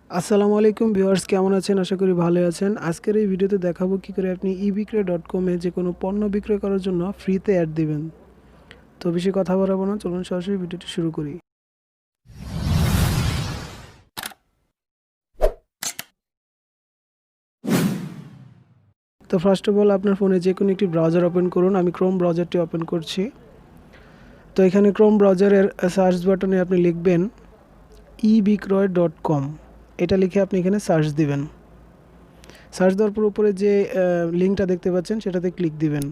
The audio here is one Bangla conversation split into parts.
আসসালামু আলাইকুম ভিউয়ার্স, কেমন আছেন? আশা করি ভালো আছেন। আজকের এই ভিডিওতে দেখাবো কি করে আপনি ebkroy.com এ যে কোনো পণ্য বিক্রয় করার জন্য ফ্রিতে অ্যাড দিবেন। তো বেশি কথা বাড়াবো না, চলুন সরাসরি ভিডিওটি শুরু করি। তো ফার্স্ট অফ অল আপনার ফোনে যে কোনো একটি ব্রাউজার ওপেন করুন। আমি ক্রোম ব্রাউজারটি ওপেন করছি। তো এখানে ক্রোম ব্রাউজারের সার্চ বাটনে আপনি লিখবেন ebkroy.com, এটা লিখে আপনি এখানে সার্চ দিবেন। সার্চ দেওয়ার পর উপরে যে লিঙ্কটা দেখতে পাচ্ছেন সেটাতে ক্লিক দিবেন।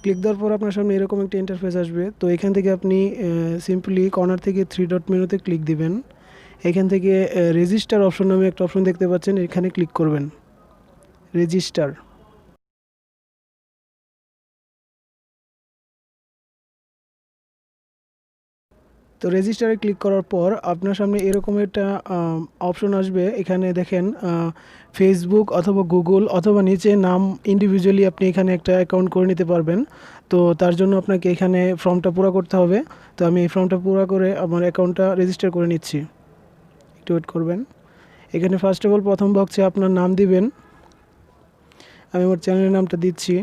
ক্লিক দেওয়ার পর আপনার সামনে এরকম একটা ইন্টারফেস আসবে। তো এখান থেকে আপনি সিম্পলি কর্নার থেকে 3 ডট মেনুতে ক্লিক দিবেন। এখান থেকে রেজিস্টার অপশন নামে একটা অপশন দেখতে পাচ্ছেন, এখানে ক্লিক করবেন। রেজিস্টার। তো রেজিস্টারে ক্লিক করার পর আপনার সামনে এরকম একটা অপশন আসবে। এখানে দেখেন ফেসবুক অথবা গুগল অথবা নিচে নাম ইন্ডিভিজুয়ালি আপনি এখানে একটা অ্যাকাউন্ট করে নিতে পারবেন। তো তার জন্য আপনাকে এখানে ফর্মটা পুরো করতে হবে। তো আমি এই ফর্মটা পুরো করে আমার অ্যাকাউন্টটা রেজিস্টার করে নিচ্ছি। একটু ওয়েট করবেন। এখানে ফার্স্ট অফ অল প্রথম বক্সে আপনার নাম দিবেন। আমি আমার চ্যানেলের নামটা দিচ্ছি।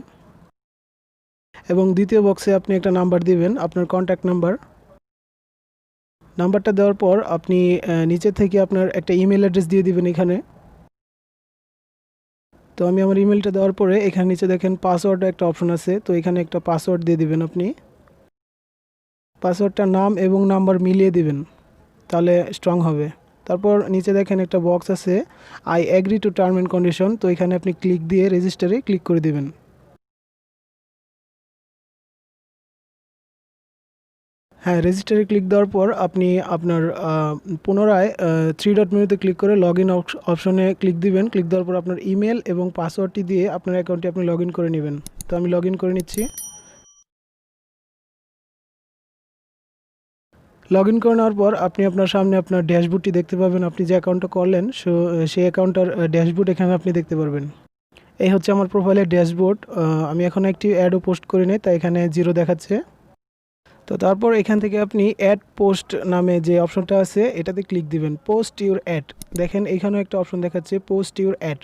এবং দ্বিতীয় বক্সে আপনি একটা নাম্বার দিবেন, আপনার কন্ট্যাক্ট নাম্বার। নাম্বারটা দেওয়ার পর আপনি নিচে থেকে আপনার একটা ইমেল অ্যাড্রেস দিয়ে দিবেন এখানে। তো আমি আমার ইমেলটা দেওয়ার পরে এখানে নিচে দেখেন পাসওয়ার্ড একটা অপশন আছে। তো এখানে একটা পাসওয়ার্ড দিয়ে দিবেন আপনি। পাসওয়ার্ডটা নাম এবং নাম্বার মিলিয়ে দিবেন, তাহলে স্ট্রং হবে। তারপর নিচে দেখেন একটা বক্স আছে, I agree to term and condition. তো এখানে আপনি ক্লিক দিয়ে রেজিস্টারে ক্লিক করে দিবেন। হ্যাঁ, রেজিস্টারে ক্লিক দেওয়ার পর আপনি আপনার পুনরায় 3 ডট মেনুতে ক্লিক করে লগ ইন অপশনে ক্লিক দিবেন। ক্লিক দেওয়ার পর আপনার ইমেল এবং পাসওয়ার্ডটি দিয়ে আপনার অ্যাকাউন্টটি আপনি লগ ইন করে নেবেন। তো আমি লগ ইন করে নিচ্ছি। লগ ইন করে নেওয়ার পর আপনি আপনার সামনে আপনার ড্যাশবোর্ডটি দেখতে পাবেন। আপনি যে অ্যাকাউন্টটা করলেন সেই অ্যাকাউন্টটার ড্যাশবোর্ড এখানে আপনি দেখতে পারবেন। এই হচ্ছে আমার প্রোফাইলের ড্যাশবোর্ড। আমি এখন একটি অ্যাডও পোস্ট করি নাই, তাই এখানে 0 দেখাচ্ছে। তো তারপর এখান থেকে আপনি অ্যাড পোস্ট নামে যে অপশনটা আছে এটাতে ক্লিক দিবেন। পোস্ট ইউর অ্যাড, দেখেন এখানেও একটা অপশন দেখাচ্ছে পোস্ট ইউর অ্যাড।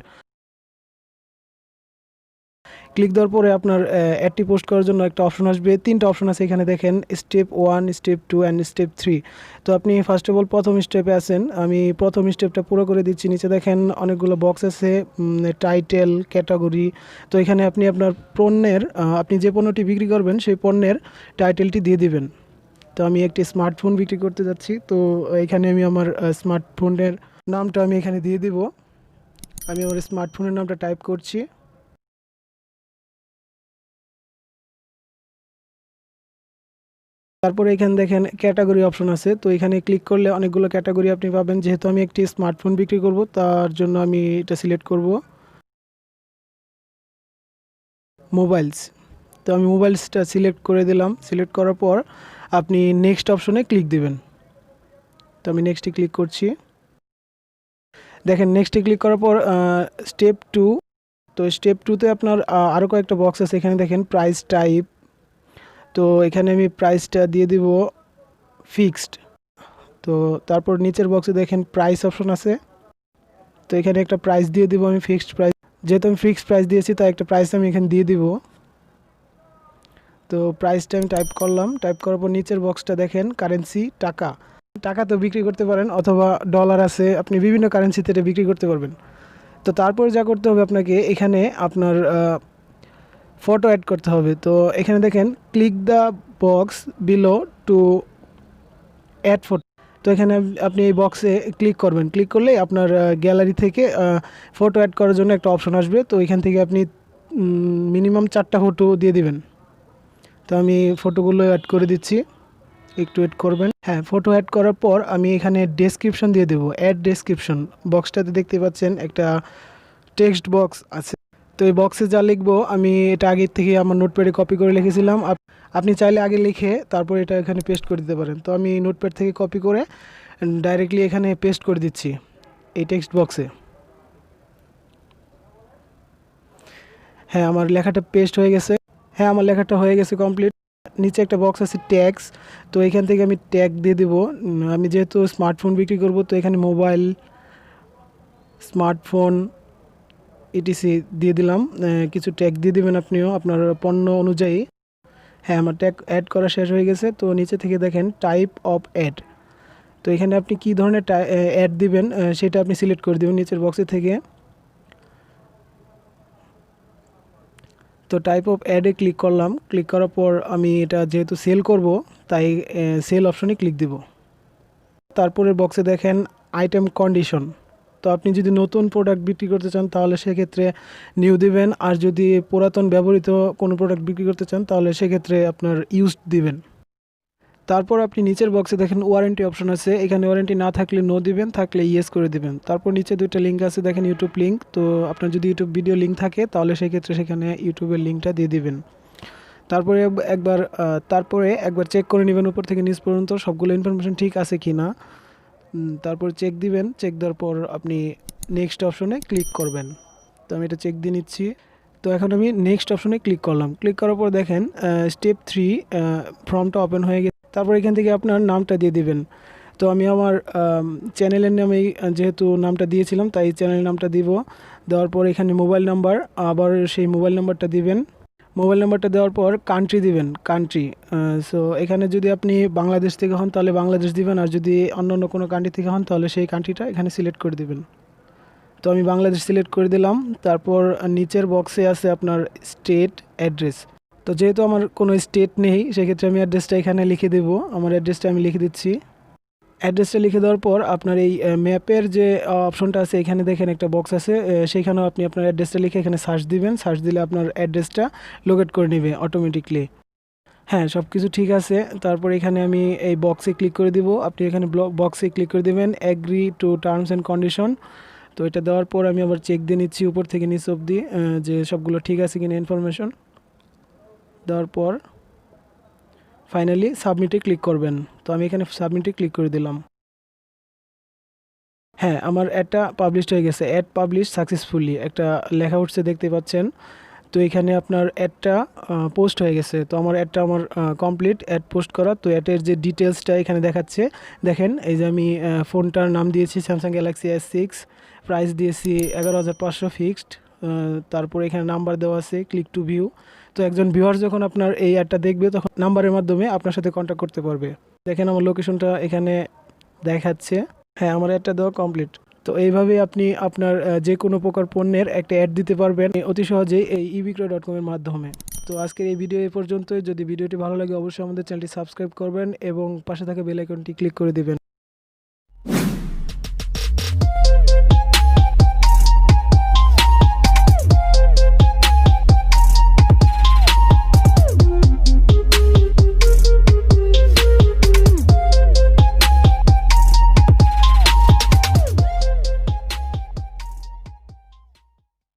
ক্লিক দেওয়ার পরে আপনার অ্যাডটি পোস্ট করার জন্য একটা অপশন আসবে। 3টা অপশন আছে এখানে দেখেন, স্টেপ 1, স্টেপ 2 অ্যান্ড স্টেপ 3। তো আপনি ফার্স্ট অফ অল প্রথম স্টেপে আছেন। আমি প্রথম স্টেপটা পুরো করে দিচ্ছি। নিচে দেখেন অনেকগুলো বক্স আছে, টাইটেল, ক্যাটাগরি। তো এখানে আপনি আপনার পণ্যের আপনি যে পণ্যটি বিক্রি করবেন সেই পণ্যের টাইটেলটি দিয়ে দিবেন। তো আমি একটি স্মার্টফোন বিক্রি করতে যাচ্ছি, তো এখানে আমি আমার স্মার্টফোনের নামটা আমি এখানে দিয়ে দিব। আমি আমার স্মার্টফোনের নামটা টাইপ করছি। তারপরে এখানে দেখেন ক্যাটাগরি অপশন আছে। তো এখানে ক্লিক করলে অনেকগুলো ক্যাটাগরি আপনি পাবেন। যেহেতু আমি একটি স্মার্টফোন বিক্রি করব তার জন্য আমি এটা সিলেক্ট করব, মোবাইলস। তো আমি মোবাইলসটা সিলেক্ট করে দিলাম। সিলেক্ট করার পর আপনি নেক্সট অপশনে ক্লিক দিবেন। তো আমি নেক্সটে ক্লিক করছি। দেখেন নেক্সটে ক্লিক করার পর স্টেপ 2। তো স্টেপ 2তে আপনার আরও কয়েকটা বক্স আছে। এখানে দেখেন প্রাইস টাইপ। তো এখানে আমি প্রাইসটা দিয়ে দিব ফিক্সড। তো তারপর নিচের বক্সে দেখেন প্রাইস অপশন আছে। তো এখানে একটা প্রাইস দিয়ে দিব আমি, ফিক্সড প্রাইস। যেহেতু আমি ফিক্সড প্রাইস দিয়েছি তাই একটা প্রাইস আমি এখানে দিয়ে দিব। তো প্রাইসটা আমি টাইপ করলাম। টাইপ করার পর নিচের বক্সটা দেখেন কারেন্সি টাকা। টাকা তো বিক্রি করতে পারেন অথবা ডলার আছে, আপনি বিভিন্ন কারেন্সিতে এটা বিক্রি করতে পারবেন। তো তারপর যা করতে হবে আপনাকে, এখানে আপনার ফটো অ্যাড করতে হবে। তো এখানে দেখেন click the box below to add photo. তো এখানে আপনি এই বক্সে ক্লিক করবেন। ক্লিক করলেই আপনার গ্যালারি থেকে ফটো অ্যাড করার জন্য একটা অপশন আসবে। তো এখান থেকে আপনি মিনিমাম 4টা ফটো দিয়ে দিবেন। তো আমি ফটোগুলো অ্যাড করে দিচ্ছি, একটু অ্যাড করবেন। হ্যাঁ, ফটো অ্যাড করার পর আমি এখানে ডেসক্রিপশন দিয়ে দেবো, অ্যাড ডেসক্রিপশন। বক্সটাতে দেখতে পাচ্ছেন একটা টেক্সট বক্স আছে। তো এই বক্সে যা লিখবো আমি এটা আগের থেকে আমার নোটপ্যাডে কপি করে লিখেছিলাম। আপনি চাইলে আগে লিখে তারপর এটা এখানে পেস্ট করে দিতে পারেন। তো আমি নোটপ্যাড থেকে কপি করে ডাইরেক্টলি এখানে পেস্ট করে দিচ্ছি এই টেক্সট বক্সে। হ্যাঁ, আমার লেখাটা পেস্ট হয়ে গেছে। হ্যাঁ, আমার লেখাটা হয়ে গেছে কমপ্লিট। নিচে একটা বক্স আছে ট্যাক্স, তো এখান থেকে আমি ট্যাগ দিয়ে দেবো। আমি যেহেতু স্মার্টফোন বিক্রি করব, তো এখানে মোবাইল, স্মার্টফোন ইটিসি দিয়ে দিলাম। কিছু ট্যাগ দিয়ে দেবেন আপনিও আপনার পণ্য অনুযায়ী। হ্যাঁ, আমার ট্যাগ অ্যাড করা শেষ হয়ে গেছে। তো নিচে থেকে দেখেন টাইপ অফ অ্যাড, তো এখানে আপনি কী ধরনের অ্যাড দিবেন সেটা আপনি সিলেক্ট করে দেবেন নিচের বক্সে থেকে। তো টাইপ অফ অ্যাডে ক্লিক করলাম। ক্লিক করার পর আমি এটা যেহেতু সেল করব, তাই সেল অপশনে ক্লিক দিব। তারপরের বক্সে দেখেন আইটেম কন্ডিশন, তো আপনি যদি নতুন প্রোডাক্ট বিক্রি করতে চান তাহলে সেক্ষেত্রে নিউ দিবেন, আর যদি পুরাতন ব্যবহৃত কোনো প্রোডাক্ট বিক্রি করতে চান তাহলে সেক্ষেত্রে আপনার ইউজড দিবেন। তারপর আপনি নিচের বক্সে দেখেন ওয়ারেন্টি অপশন আছে, এখানে ওয়ারেন্টি না থাকলে নো দিবেন, থাকলে ইয়েস করে দিবেন। তারপর নিচে দুইটা লিঙ্ক আছে দেখেন, ইউটিউব লিঙ্ক, তো আপনার যদি ইউটিউব ভিডিও লিঙ্ক থাকে তাহলে সেক্ষেত্রে সেখানে ইউটিউবের লিঙ্কটা দিয়ে দিবেন। তারপরে একবার চেক করে নেবেন উপর থেকে নিচ পর্যন্ত সবগুলো ইনফরমেশন ঠিক আছে কি না। তারপর চেক দিবেন, চেক দেওয়ার পর আপনি নেক্সট অপশনে ক্লিক করবেন। তো আমি এটা চেক দিয়ে নিচ্ছি। তো এখন আমি নেক্সট অপশনে ক্লিক করলাম। ক্লিক করার পর দেখেন স্টেপ 3 ফর্মটা ওপেন হয়ে গেছে। তারপর এখান থেকে আপনার নামটা দিয়ে দিবেন। তো আমি আমার চ্যানেলের নামেই যেহেতু নামটা দিয়েছিলাম, তাই চ্যানেলের নামটা দিব। দেওয়ার পর এখানে মোবাইল নাম্বার, আবার সেই মোবাইল নাম্বারটা দিবেন। মোবাইল নাম্বারটা দেওয়ার পর কান্ট্রি দিবেন, কান্ট্রি। সো এখানে যদি আপনি বাংলাদেশ থেকে হন তাহলে বাংলাদেশ দিবেন, আর যদি অন্য অন্য কোনো কান্ট্রি থেকে হন তাহলে সেই কান্ট্রিটা এখানে সিলেক্ট করে দিবেন। তো আমি বাংলাদেশ সিলেক্ট করে দিলাম। তারপর নিচের বক্সে আছে আপনার স্টেট অ্যাড্রেস, তো যেহেতু আমার কোনো স্টেট নেই সেক্ষেত্রে আমি অ্যাড্রেসটা এখানে লিখে দেব। আমার অ্যাড্রেসটা আমি লিখে দিচ্ছি। অ্যাড্রেসটা লিখে দেওয়ার পর আপনার এই ম্যাপের যে অপশনটা আছে এখানে দেখেন একটা বক্স আছে, সেইখানেও আপনি আপনার অ্যাড্রেসটা লিখে এখানে সার্চ দিবেন। সার্চ দিলে আপনার অ্যাড্রেসটা লোকেট করে নেবে অটোমেটিকলি। হ্যাঁ, সব কিছু ঠিক আছে। তারপর এখানে আমি এই বক্সে ক্লিক করে দিব। আপনি এখানে বক্সে ক্লিক করে দেবেন agree to terms and condition. তো এটা দেওয়ার পর আমি আবার চেক দিয়ে নিচ্ছি উপর থেকে নিচ অবধি যে সবগুলো ঠিক আছে কিনা ইনফরমেশন। দেওয়ার পর ফাইনালি সাবমিটে ক্লিক করবেন। তো আমি এখানে সাবমিটে ক্লিক করে দিলাম। হ্যাঁ, আমার অ্যাডটা পাবলিশড হয়ে গেছে। অ্যাড পাবলিশ সাকসেসফুলি একটা লেখা উঠছে দেখতে পাচ্ছেন। তো এখানে আপনার অ্যাডটা পোস্ট হয়ে গেছে। তো আমার অ্যাডটা কমপ্লিট অ্যাড পোস্ট করা। তো অ্যাডের যে ডিটেলসটা এখানে দেখাচ্ছে দেখেন, এই যে আমি ফোনটার নাম দিয়েছি স্যামসাং গ্যালাক্সি S6, প্রাইস দিয়েছি 11,500 ফিক্সড। তারপর এখানে নাম্বার দেওয়া আছে, ক্লিক টু ভিউ। তো একজন ভিউয়ার যখন আপনার এই অ্যাডটা দেখবে তখন নাম্বারের মাধ্যমে আপনার সাথে কন্ট্যাক্ট করতে পারবে। দেখেন আমার লোকেশনটা এখানে দেখাচ্ছে। হ্যাঁ, আমার অ্যাডটা দেওয়া কমপ্লিট। তো এইভাবে আপনি আপনার যে কোনো প্রকার পণ্যের একটা অ্যাড দিতে পারবেন অতি সহজেই এই ebkroy.com এর মাধ্যমে। তো আজকের এই ভিডিও এই পর্যন্তই। যদি ভিডিওটি ভালো লাগে অবশ্যই আমাদের চ্যানেলটি সাবস্ক্রাইব করবেন এবং পাশে থাকা বেল আইকনটি ক্লিক করে দিবেন।